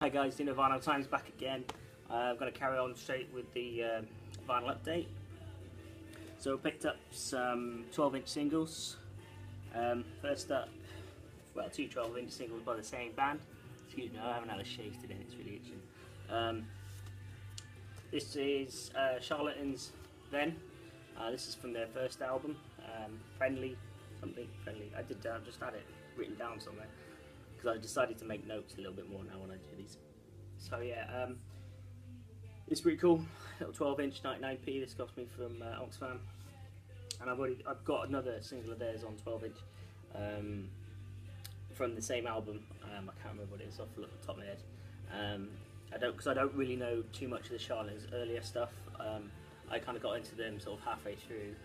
Hi guys, Dino Vinyl Times back again. I'm going to carry on straight with the vinyl update. So I picked up some 12-inch singles. First up, well, two 12-inch singles by the same band. Excuse me, I haven't had a shave today, it's really itching. This is Charlatans Then. This is from their first album, Friendly. I just had it written down somewhere, because I decided to make notes a little bit more now when I do these. So yeah, it's pretty cool. Little 12-inch 99p. This cost me from Oxfam, and I've got another single of theirs on 12-inch from the same album. I can't remember what it is off the top of my head. I don't really know too much of the Charlatans' earlier stuff. I kind of got into them sort of halfway through,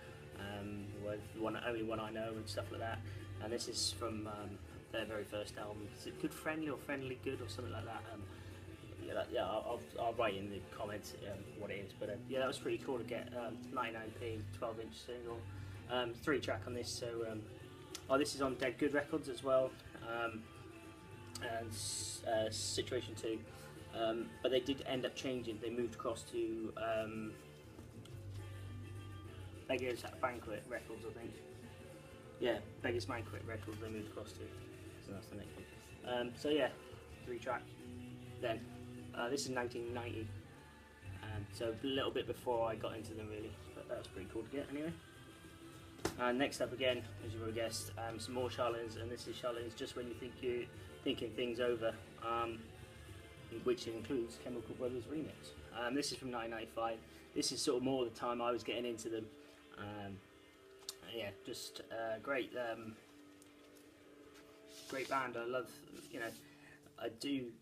with only one I know and stuff like that. And this is from their very first album. Is it Good Friendly or Friendly Good or something like that? I'll write in the comments what it is. But yeah, that was pretty cool to get 99p 12-inch single. 3-track on this. So this is on Dead Good Records as well, and Situation 2. But they did end up changing. They moved across to Beggars Banquet Records, I think. Yeah, Beggars Banquet Records they moved across to. So that's the next one. So yeah, 3-track. Then this is 1990. So a little bit before I got into them really, but that was pretty cool to get anyway. Next up again, as you would have guessed, some more Charlatans, and this is Charlatans Just When You Think You're Thinking Things Over, which includes Chemical Brothers remix. This is from 1995. This is sort of more the time I was getting into them. Yeah, just great band. I love, I do,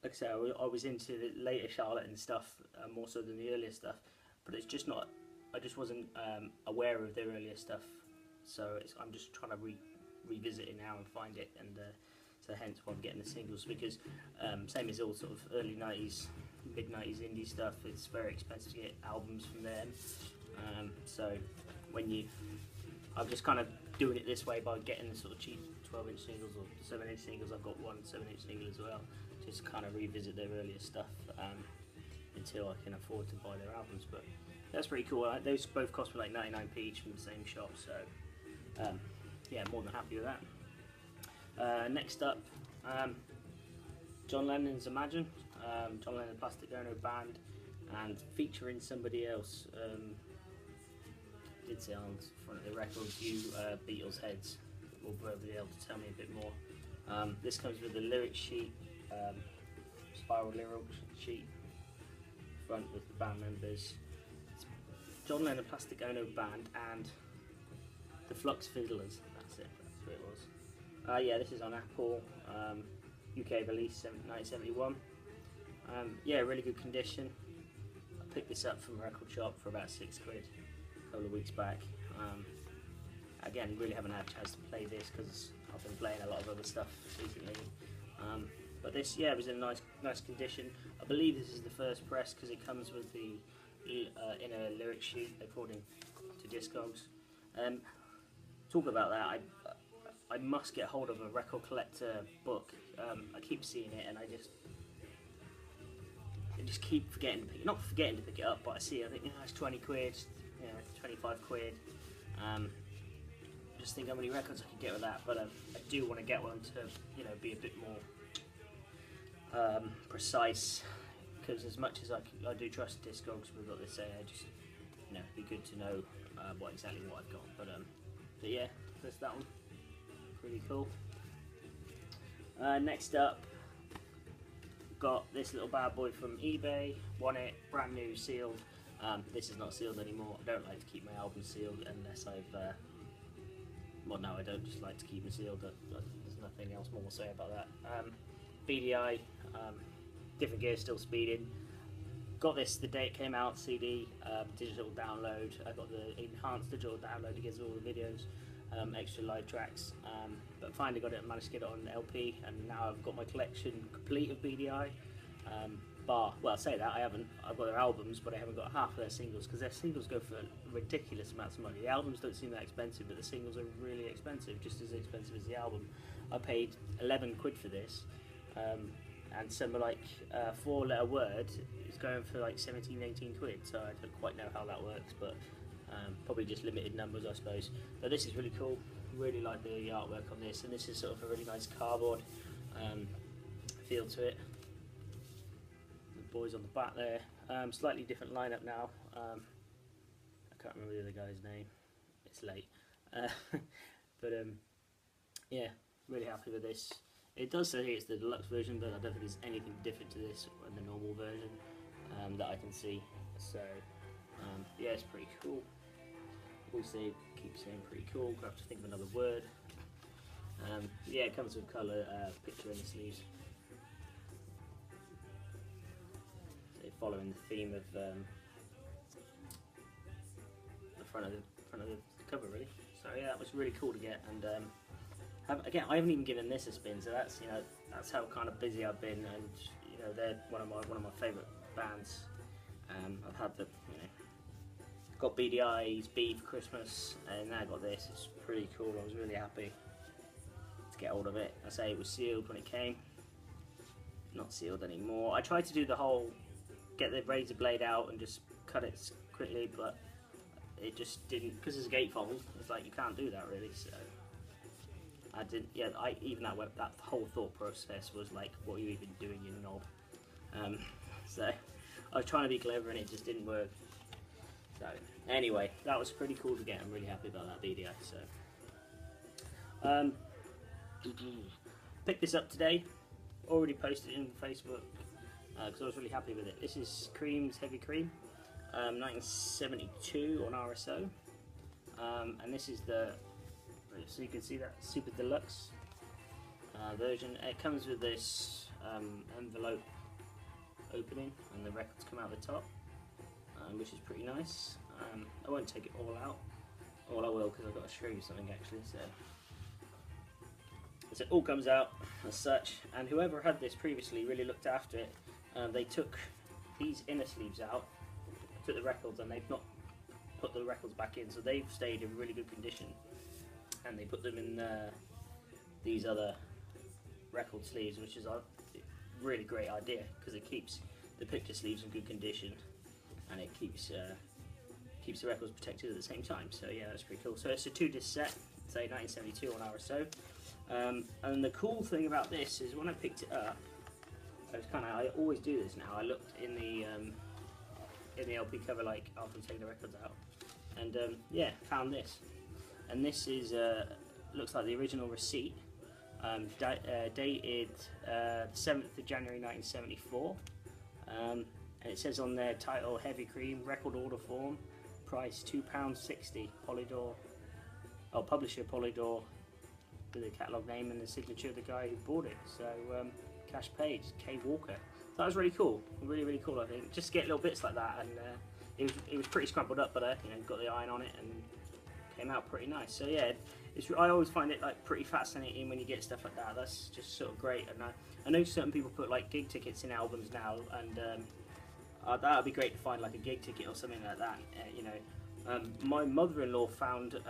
like I say, I was into the later Charlatan stuff more so than the earlier stuff, but it's just not, I just wasn't aware of their earlier stuff, so I'm just trying to revisit it now and find it, and so hence why I'm getting the singles, because same as all sort of early 90s, mid 90s indie stuff, it's very expensive to get albums from them. So I'm just kind of doing it this way by getting the sort of cheap 12-inch singles or 7-inch singles. I've got one 7-inch single as well, just kind of revisit their earlier stuff until I can afford to buy their albums. But that's pretty cool. Those both cost me like 99p each from the same shop, so yeah, more than happy with that. Next up, John Lennon's Imagine. John Lennon Plastic Ono Band, and featuring somebody else. Did say on front of the record, you Beatles heads will probably be able to tell me a bit more. This comes with the lyric sheet, spiral lyric sheet, front with the band members. It's John Lennon Plastic Ono Band and the Flux Fiddlers. That's it. That's what it was. Yeah, this is on Apple. UK release 1971. Yeah, really good condition. I picked this up from a record shop for about £6 a couple of weeks back. Again, really haven't had a chance to play this because I've been playing a lot of other stuff recently. But this, yeah, was in a nice condition. I believe this is the first press because it comes with the inner lyric sheet according to Discogs. Talk about that. I must get hold of a record collector book. I keep seeing it and I just keep forgetting to pick it. Not forgetting to pick it up, but I see. I think it's 20 quid, 25 quid. Just think how many records I could get with that. But I do want to get one to be a bit more precise. Because as much as I do trust Discogs with what they say, I just it'd be good to know exactly what I've got. But yeah, that's that one. Pretty cool. Next up, got this little bad boy from eBay. Won it, brand new, sealed. This is not sealed anymore. I don't like to keep my albums sealed unless I've well, no, I don't just like to keep them sealed. There's nothing else more to say about that. Beady, different gear, still speeding. Got this the day it came out, CD, digital download. I got the enhanced digital download to get all the videos, extra live tracks. But finally got it, managed to get it on LP, and now I've got my collection complete of Beady. Well, I say that, I haven't. I've got their albums, but I haven't got half of their singles, because their singles go for ridiculous amounts of money. The albums don't seem that expensive, but the singles are really expensive, just as expensive as the album. I paid 11 quid for this, and some like 4-letter word is going for like 17, 18 quid. So I don't quite know how that works, but probably just limited numbers, I suppose. But this is really cool. Really like the artwork on this, and this is sort of a really nice cardboard feel to it. The boys on the back there. Slightly different lineup now. I can't remember the other guy's name. It's late. But yeah, really happy with this. It does say it's the deluxe version, but I don't think there's anything different to this than the normal version that I can see. So yeah, it's pretty cool. Also, keep saying pretty cool. I have to think of another word. Yeah, it comes with colour picture in the sleeves. So following the theme of the front of the cover, really. So yeah, that was really cool to get. And again, I haven't even given this a spin. So that's that's how kind of busy I've been. And they're one of my favourite bands. I've had the got Beady Eyes, Beady for Christmas, and now I got this. It's pretty cool. I was really happy to get hold of it. I say it was sealed when it came. Not sealed anymore. I tried to do the whole get the razor blade out and just cut it quickly, but it just didn't, because it's a gatefold. It's like you can't do that really. So I didn't. Yeah, even that whole thought process was like, what are you even doing, you knob? So I was trying to be clever and it just didn't work. So anyway, that was pretty cool to get. I'm really happy about that BDI. So picked this up today. Already posted it on Facebook because I was really happy with it. This is Cream's Heavy Cream, 1972 on RSO, and this is the, so you can see that super deluxe version. It comes with this envelope opening, and the records come out the top. Which is pretty nice. I won't take it all out. Well, I will, because I've got to show you something actually. So it all comes out as such, and whoever had this previously really looked after it. They took these inner sleeves out, took the records, and they've not put the records back in, so they've stayed in really good condition. And they put them in these other record sleeves, which is a really great idea because it keeps the picture sleeves in good condition. And it keeps the records protected at the same time. So yeah, that's pretty cool. So it's a 2-disc set, say 1972 on RSO. And the cool thing about this is when I picked it up, I always do this now. I looked in the LP cover, like after I'm taking the records out, and yeah, found this. And this is looks like the original receipt, dated the 7th of January 1974. And it says on there, title Heavy Cream, record order form, price £2.60, Polydor, publisher Polydor, with the catalogue name and the signature of the guy who bought it. So cash paid, K Walker. So that was really cool, really cool. I think just to get little bits like that, and it was pretty scrumpled up, but got the iron on it and came out pretty nice. So yeah, I always find it like pretty fascinating when you get stuff like that. That's just sort of great. And I know certain people put like gig tickets in albums now, and that would be great to find like a gig ticket or something like that. My mother-in-law found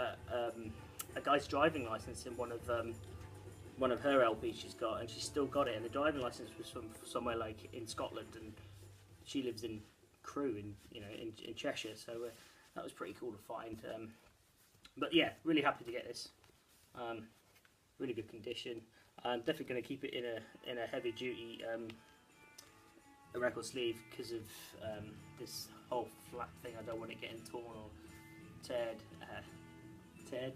a guy's driving license in one of her LPs she's got, and she's still got it. And the driving license was from somewhere like in Scotland, and she lives in Crewe in Cheshire. So that was pretty cool to find. But yeah, really happy to get this. Really good condition. I'm definitely going to keep it in a heavy duty a record sleeve because of this whole flat thing. I don't want it getting torn or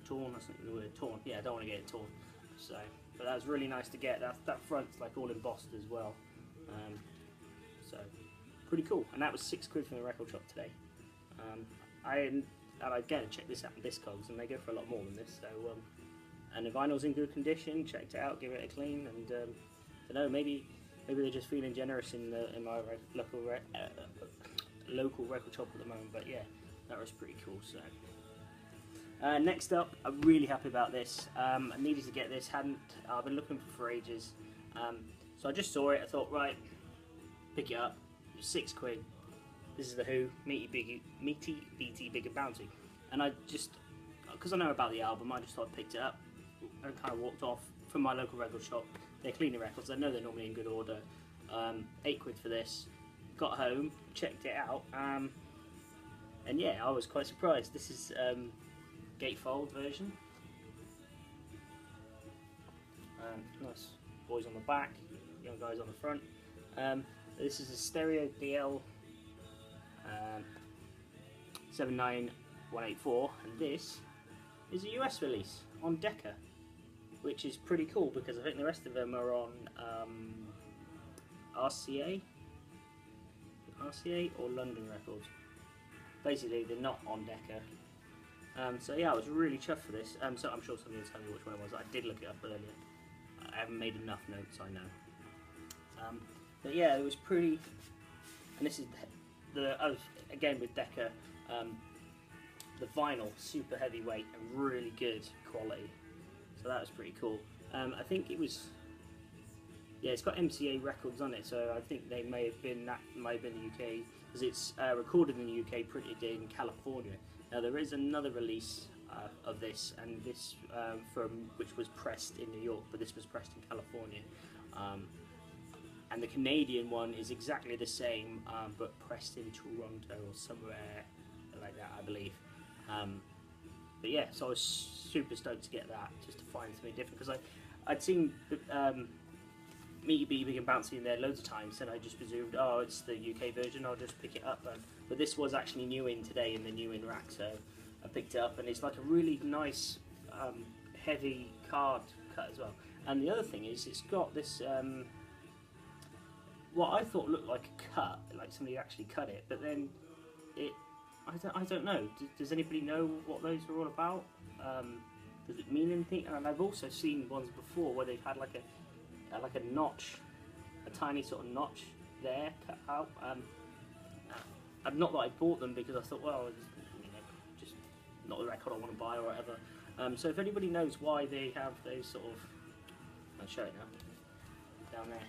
torn, that's not the word, torn. Yeah, I don't want to get it torn. So, but that was really nice to get. That front's like all embossed as well. So pretty cool. And that was £6 from the record shop today. And again, check this out on Discogs, and they go for a lot more than this. So, and the vinyl's in good condition. Checked it out, give it a clean, and I don't know, maybe they're just feeling generous in my local record shop at the moment. But yeah, that was pretty cool. So next up, I'm really happy about this. I needed to get this. I've been looking for ages. So I just saw it. I thought, right, pick it up. It was £6. This is the Who, Meaty, Beady, Big and Bouncy. And I just, because I know about the album, I just thought I picked it up and kind of walked off from my local record shop. They're cleaning records. I know they're normally in good order. £8 for this. Got home, checked it out, and yeah, I was quite surprised. This is gatefold version. Nice boys on the back, young guys on the front. This is a stereo DL 79184, and this is a US release on Decca, which is pretty cool because I think the rest of them are on RCA or London Records. Basically, they're not on Decca. So yeah, I was really chuffed for this. So I'm sure somebody will tell me which one it was. I did look it up earlier. I haven't made enough notes, I know. But yeah, it was pretty. And this is again with Decca. The vinyl, super heavyweight and really good quality. So that was pretty cool. I think it was. Yeah, it's got MCA Records on it, so I think they may have been the UK, because it's recorded in the UK, printed in California. Now there is another release of this, and this which was pressed in New York, but this was pressed in California. And the Canadian one is exactly the same, but pressed in Toronto or somewhere like that, I believe. But yeah, so I was super stoked to get that, just to find something different, because I'd seen Meaty Beady Big and Bouncy in there loads of times, and I just presumed, oh, it's the UK version, I'll just pick it up. But this was actually new in today in the new in rack, so I picked it up, and it's like a really nice heavy card cut as well. And the other thing is, it's got this what I thought looked like a cut, like somebody actually cut it, but then I don't know. Does anybody know what those are all about? Does it mean anything? And I've also seen ones before where they've had like a notch, a tiny sort of notch there cut out. Not that I bought them, because I thought, well, just not the record I want to buy or whatever. So if anybody knows why they have those sort of, I'll show it now, down there.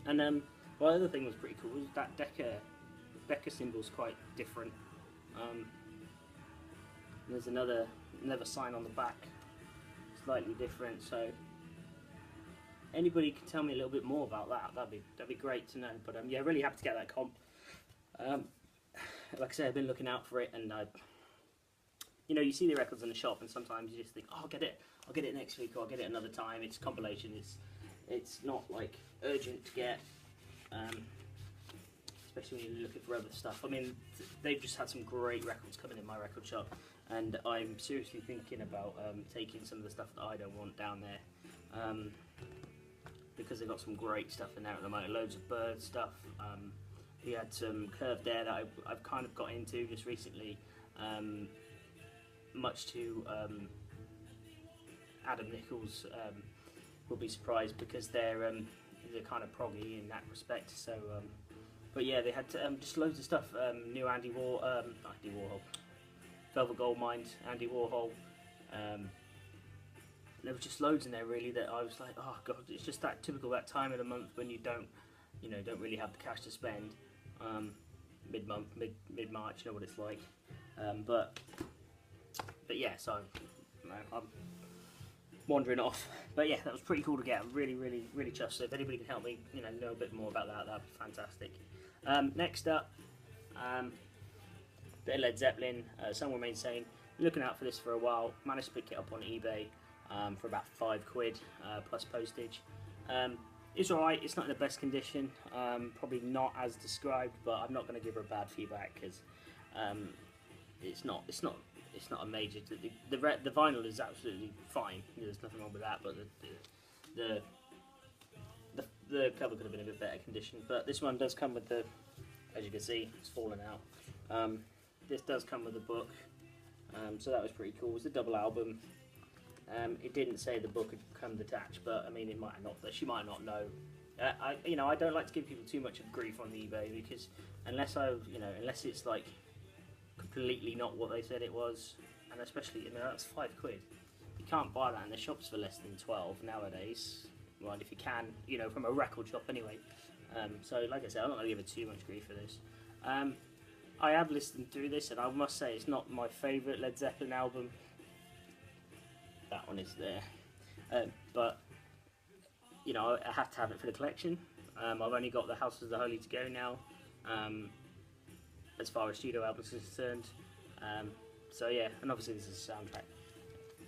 And well, the other thing was pretty cool was that Decca symbol's quite different. There's another sign on the back, slightly different. So anybody can tell me a little bit more about that, that'd be great to know. But yeah, really happy to get that comp. Like I said, I've been looking out for it, and you see the records in the shop, and sometimes you just think, oh, I'll get it next week, or I'll get it another time. It's compilation. It's not like urgent to get, especially when you're looking for other stuff. I mean, they've just had some great records coming in my record shop, and I'm seriously thinking about taking some of the stuff that I don't want down there, because they've got some great stuff in there at the moment. Loads of Bird stuff. He had some Curved Air that I've kind of got into just recently, much to Adam Nichols' will be surprised, because they're kind of proggy in that respect. So, but yeah, they had just loads of stuff. New Andy Warhol, Velvet Goldmine, Andy Warhol. There was just loads in there really that I was like, oh god, it's just that typical that time of the month when you don't really have the cash to spend. Mid-month, mid-March, you know what it's like. But yeah, so I'm wandering off. But yeah, that was pretty cool to get. I'm really chuffed. So if anybody can help me, know a bit more about that, that'd be fantastic. Next up, bit of Led Zeppelin. Some Remain Sane. Looking out for this for a while. Managed to pick it up on eBay for about £5 plus postage. It's alright. It's not in the best condition. Probably not as described, but I'm not going to give her a bad feedback, because it's not a major. The vinyl is absolutely fine. There's nothing wrong with that, but the cover could have been a bit better condition. But this one does come with as you can see, it's fallen out. This does come with a book, so that was pretty cool. It was a double album. It didn't say the book had come detached, but I mean, it might not. She might not know. I don't like to give people too much of grief on eBay, because unless it's like completely not what they said it was, and especially that's £5. You can't buy that in the shops for less than 12 nowadays. Well, if you can, from a record shop anyway. So like I said, I'm not going to give it too much grief for this. I have listened through this, and I must say it's not my favourite Led Zeppelin album. That one is there, but I have to have it for the collection. I've only got the House of the Holy to go now, as far as studio albums are concerned. So yeah, and obviously this is a soundtrack,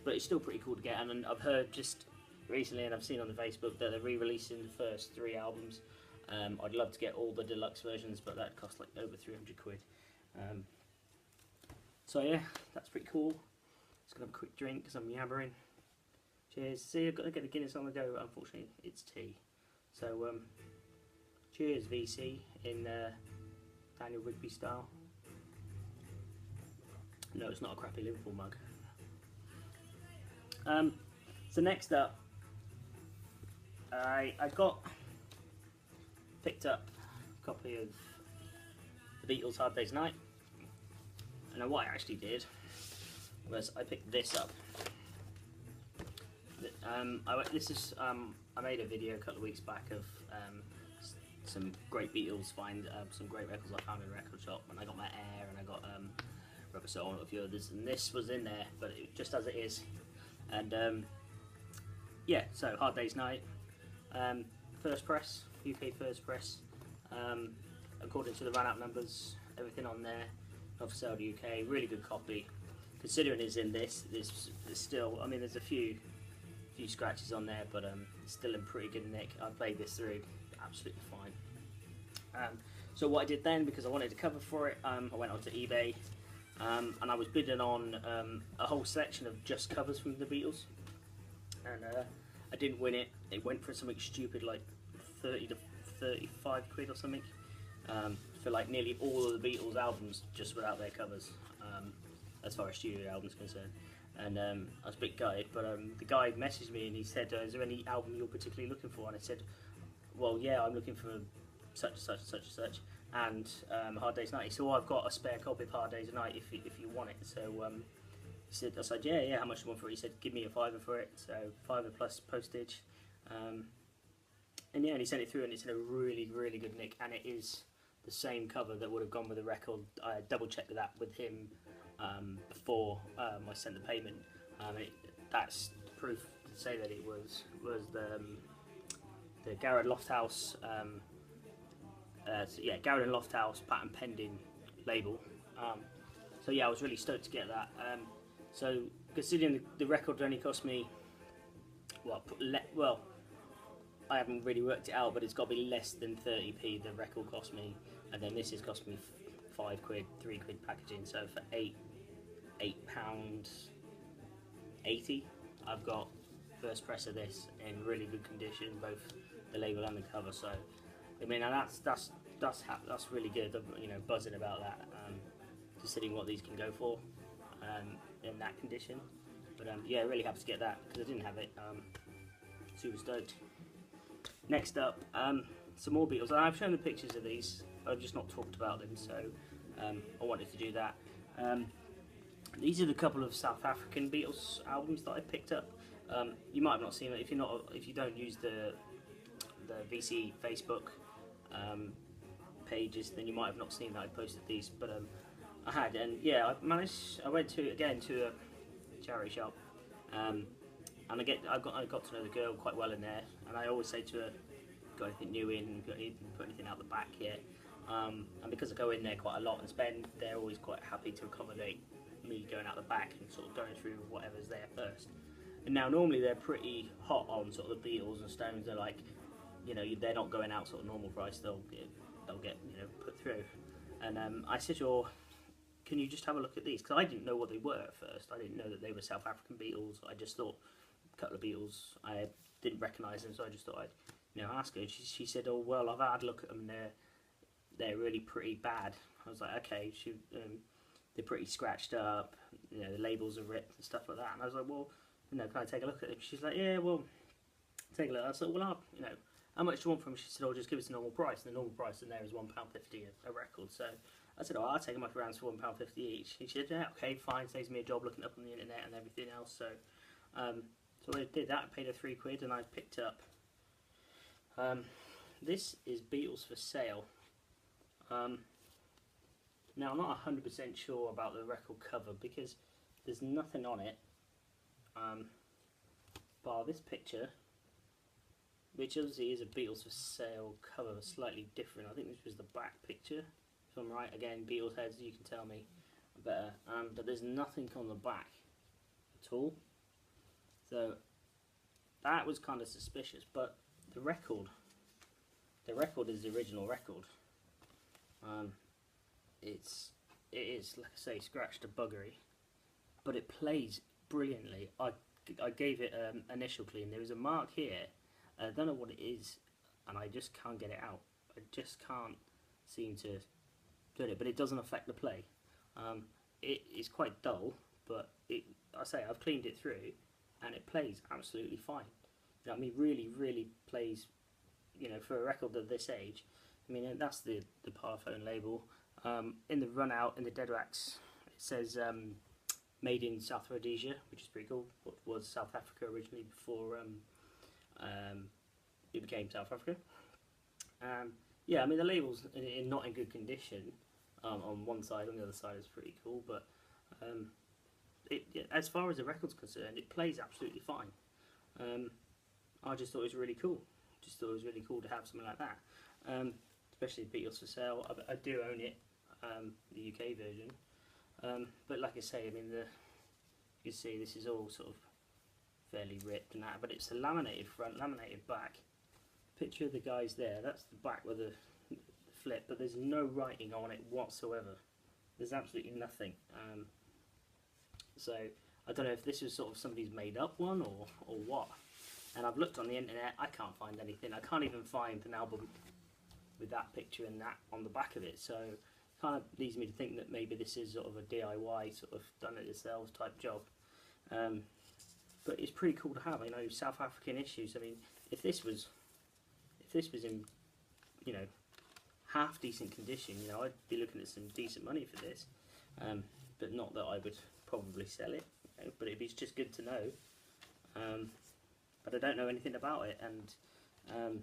but it's still pretty cool to get. And I've heard just recently, and I've seen on the Facebook, that they're re-releasing the first 3 albums. I'd love to get all the deluxe versions, but that costs like over 300 quid. So yeah, that's pretty cool. Just gonna have a quick drink because I'm yabbering. Cheers. See, I've got to get the Guinness on the go. Unfortunately, it's tea. So cheers, VC, in Daniel Rigby style. No, it's not a crappy Liverpool mug. So next up, I picked up a copy of the Beatles' Hard Day's Night, and what I actually did was I picked this up. I made a video a couple of weeks back of some great Beatles some great records I found in a record shop, and I got my Air and I got Rubber Soul and a few others, and this was in there, but just as it is. And yeah, so Hard Day's Night, first press, UK first press, according to the run out numbers, everything on there, not for sale to UK, really good copy. Considering it's in this, there's still, I mean, there's a few scratches on there, but it's still in pretty good nick. I played this through absolutely fine. So what I did then, because I wanted a cover for it, I went onto eBay, and I was bidding on a whole selection of just covers from the Beatles, and I didn't win it. It went for something stupid like 30 to 35 quid or something, for like nearly all of the Beatles albums just without their covers, as far as studio albums concerned. And I was a bit gutted, but the guy messaged me and he said, is there any album you're particularly looking for? And I said, well, yeah, I'm looking for such and such and such and such, and Hard Day's Night. He said, well, I've got a spare copy of Hard Day's Night if you want it. So he said, I said, yeah, how much do you want for it? He said, give me a £5 for it, so £5 plus postage. And yeah, and he sent it through, and it's in a really, really good nick, and it is the same cover that would have gone with the record. I double checked that with him before I sent the payment. That's proof to say that it was the Garrett Lofthouse, so yeah, Garrett and Lofthouse patent pending label. So yeah, I was really stoked to get that. So considering the record only cost me, well, I haven't really worked it out, but it's got to be less than 30p the record cost me, and then this has cost me £5, £3 packaging. So for £8.80, I've got first press of this in really good condition, both the label and the cover. So I mean, and that's really good. I'm, you know, buzzing about that. Considering what these can go for in that condition. But yeah, really happy to get that because I didn't have it. Super stoked. Next up, some more Beatles. I've shown the pictures of these, I've just not talked about them, so I wanted to do that. These are the couple of South African Beatles albums that I picked up. You might have not seen it if you don't use the VC Facebook pages, then you might have not seen that I posted these, but I had, and yeah, I went to a charity shop, and I got to know the girl quite well in there, and I always say to her, got anything new in, put anything out the back here, and because I go in there quite a lot and spend, they're always quite happy to accommodate me going out the back and sort of going through whatever's there first. And now normally they're pretty hot on sort of the Beatles and Stones. They're like, you know, they're not going out sort of normal price. They'll get you know, put through. And I said, "Oh, can you just have a look at these?" Because I didn't know what they were at first. I didn't know that they were South African Beatles. I just thought a couple of Beatles. I didn't recognise them, so I just thought I'd ask her. She said, "Oh well, I've had a look at them. They're really pretty bad." I was like, "Okay." They're pretty scratched up. You know, the labels are ripped and stuff like that. And I was like, "Well, can I take a look at it?" She's like, "Yeah, well, take a look." I said, "Well, how much do you want from them?" She said, "Oh, just give us a normal price." And the normal price in there is £1.50 a record. So I said, "Oh, I'll take them off around for £1.50 each." And she said, "Yeah, okay, fine. Saves me a job looking up on the internet and everything else." So, so I did that. Paid her £3, and I picked up. This is Beatles for Sale. Now I'm not 100% sure about the record cover because there's nothing on it, bar this picture which obviously is a Beatles for Sale cover, slightly different. I think this was the back picture, if I'm right. Again, Beatles heads, you can tell me better. But there's nothing on the back at all. So that was kind of suspicious. But the record is the original record. It is, like I say, scratched to buggery, but it plays brilliantly. I gave it an initial clean. There was a mark here. I don't know what it is, and I just can't get it out. I just can't seem to do it, but it doesn't affect the play. It is quite dull, but I've cleaned it through, and it plays absolutely fine. You know what I mean? Really plays. You know, for a record of this age. I mean, that's the Parphone label. In the run out in the dead wax, it says made in South Rhodesia, which is pretty cool. What was South Africa originally before it became South Africa. Yeah, I mean the label's not in good condition on one side. On the other side is pretty cool, but as far as the record's concerned, it plays absolutely fine. I just thought it was really cool. Just thought it was really cool to have something like that, especially Beatles for Sale. I do own it, the UK version, but like I say, I mean you can see this is all sort of fairly ripped and that, but it's a laminated front, laminated back. Picture of the guys there. That's the back with the flip, but there's no writing on it whatsoever. There's absolutely nothing. So I don't know if this is sort of somebody's made up one or what. And I've looked on the internet, I can't find anything. I can't even find an album with that picture and that on the back of it. So it kind of leads me to think that maybe this is sort of a DIY, sort of done it yourselves type job. But it's pretty cool to have. You know, South African issues. I mean, if this was in, you know, half decent condition, you know, I'd be looking at some decent money for this. But not that I would probably sell it. You know, but it'd be just good to know. But I don't know anything about it, and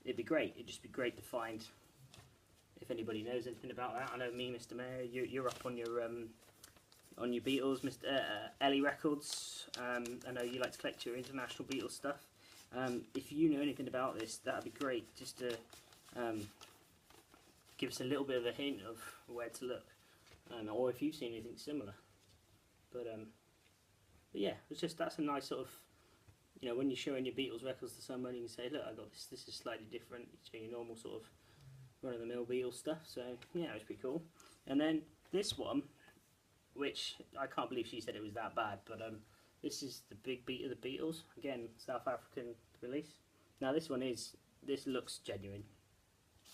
it'd be great. It'd just be great to find if anybody knows anything about that. I know me, Mr. Mayor, you're up on your Beatles, Mr. Ellie Records. I know you like to collect your international Beatles stuff. If you know anything about this, that'd be great. Just to give us a little bit of a hint of where to look, or if you've seen anything similar. But yeah, that's a nice sort of. You know, when you're showing your Beatles records to somebody, you can say, look, I got this. This is slightly different to your normal sort of run-of-the-mill Beatles stuff. So yeah, it was pretty cool. And then this one, which I can't believe she said it was that bad, but this is the big beat of the Beatles. Again, South African release. Now this looks genuine.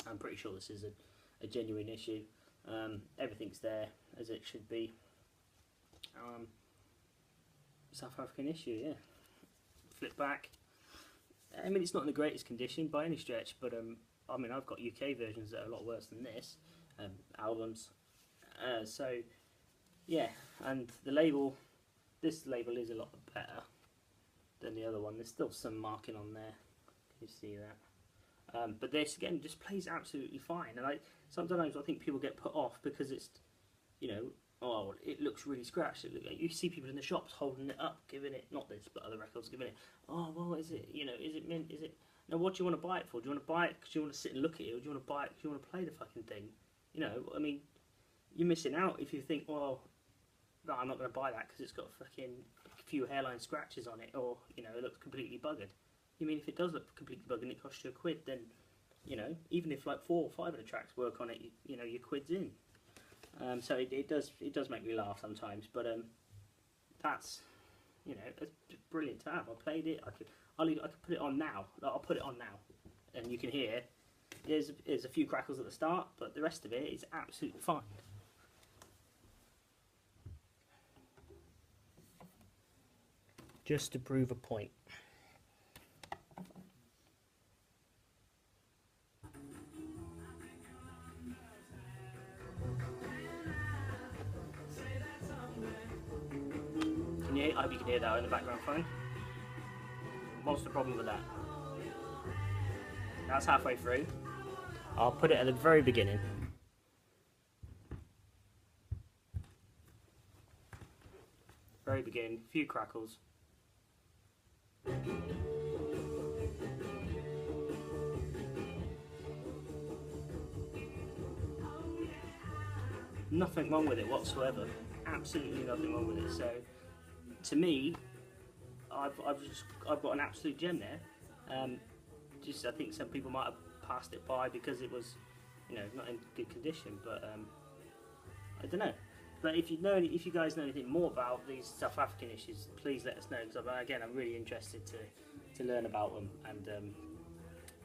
I'm pretty sure this is a genuine issue. Everything's there as it should be. South African issue, yeah. Flip back. I mean, it's not in the greatest condition by any stretch, but I mean, I've got UK versions that are a lot worse than this, albums. So yeah, and the label, this label is a lot better than the other one. There's still some marking on there. Can you see that? But this again just plays absolutely fine, and sometimes I think people get put off because it's, you know, oh, it looks really scratched. You see people in the shops holding it up, giving it, not this, but other records, giving it, oh, well, is it, you know, is it mint, is it, now what do you want to buy it for? Do you want to buy it because you want to sit and look at it, or do you want to buy it because you want to play the fucking thing? You know, I mean, you're missing out if you think, well, no, I'm not going to buy that because it's got fucking a few hairline scratches on it, or, you know, it looks completely buggered. You mean, if it does look completely buggered and it costs you £1, then, you know, even if like 4 or 5 of the tracks work on it, you know, your quid's in. So it does make me laugh sometimes, but that's, you know, it's brilliant to have. I played it. I could put it on now. I'll put it on now, and you can hear there's a few crackles at the start, but the rest of it is absolutely fine. Just to prove a point. I hope you can hear that in the background fine. What's the problem with that? That's halfway through. I'll put it at the very beginning. Very beginning, few crackles. nothing wrong with it whatsoever. Absolutely nothing wrong with it. So to me, I've got an absolute gem there. Just I think some people might have passed it by because it was, you know, not in good condition. But I don't know. But if you guys know anything more about these South African issues, please let us know. Because again, I'm really interested to learn about them, and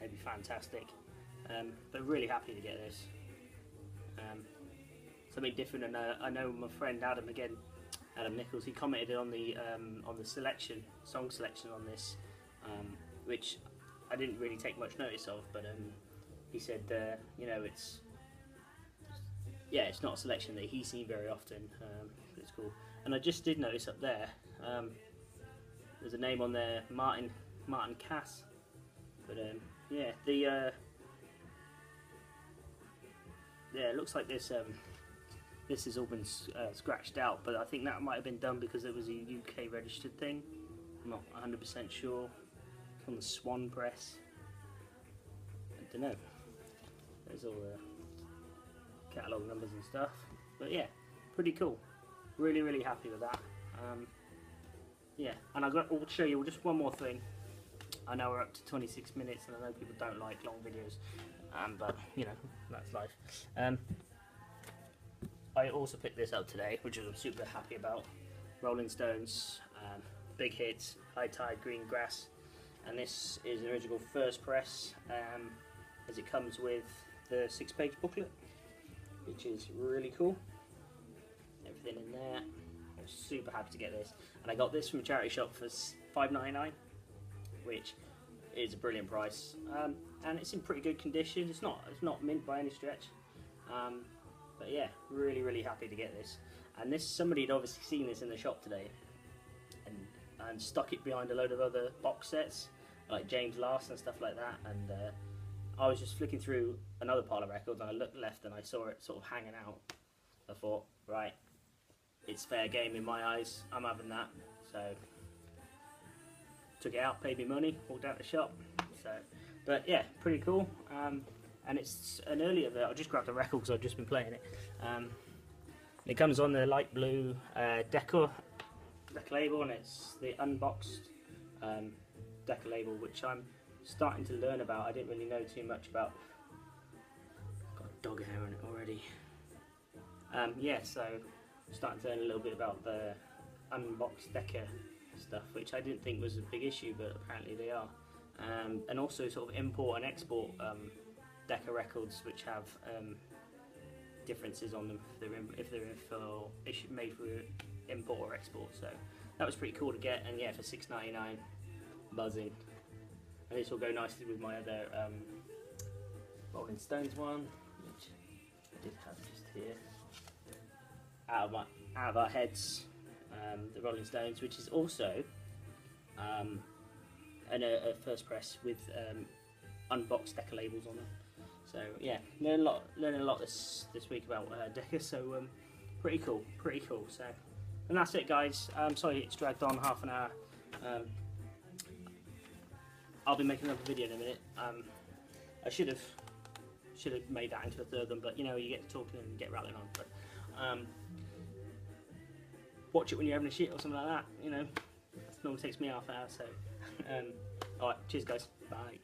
they'd be fantastic. But really happy to get this. Something different, and I know my friend Adam Nichols, he commented on the song selection on this, which I didn't really take much notice of, but he said, you know, it's not a selection that he's seen very often, but it's cool. And I just did notice up there, there's a name on there, Martin Cass, but yeah, it looks like this has all been scratched out, but I think that might have been done because it was a UK registered thing. I'm not 100% sure. It's on the Swan press. I don't know. There's all the catalogue numbers and stuff. But yeah, pretty cool. Really, really happy with that. Yeah, and I'll show you just one more thing. I know we're up to 26 minutes, and I know people don't like long videos, but you know, that's life. I also picked this up today, which I'm super happy about. Rolling Stones, Big Hits, High Tide, Green Grass, and this is an original first press, as it comes with the 6-page booklet, which is really cool. Everything in there. I'm super happy to get this, and I got this from a charity shop for $5.99, which is a brilliant price, and it's in pretty good condition. It's not mint by any stretch. But yeah, really, really happy to get this. And somebody had obviously seen this in the shop today, and stuck it behind a load of other box sets, like James Last and stuff like that. And I was just flicking through another pile of records, and I looked left and I saw it sort of hanging out. I thought, right, it's fair game in my eyes. I'm having that. So took it out, paid me money, walked out the shop. So, but yeah, pretty cool. And it's an earlier that I just grabbed the record because I've just been playing it. It comes on the light blue Decca label, and it's the unboxed Decca label, which I'm starting to learn about. I didn't really know too much about. Got dog hair on it already. Yeah, so I'm starting to learn a little bit about the unboxed Decca stuff, which I didn't think was a big issue, but apparently they are. And also sort of import and export Decca records, which have differences on them if they're made for import or export. So that was pretty cool to get, and yeah, for $6.99, buzzing. And this will go nicely with my other Rolling Stones one, which I did have just here. Out of our heads, the Rolling Stones, which is also a first press with unboxed Decca labels on them. So yeah, learning a lot this week about Decca. So pretty cool. So, and that's it, guys. Sorry it's dragged on half an hour. I'll be making another video in a minute. I should have made that into a third one, but you know, you get to talking and get rattling on. But watch it when you're having a shit or something like that. You know, it normally takes me half an hour. So, all right, cheers, guys. Bye.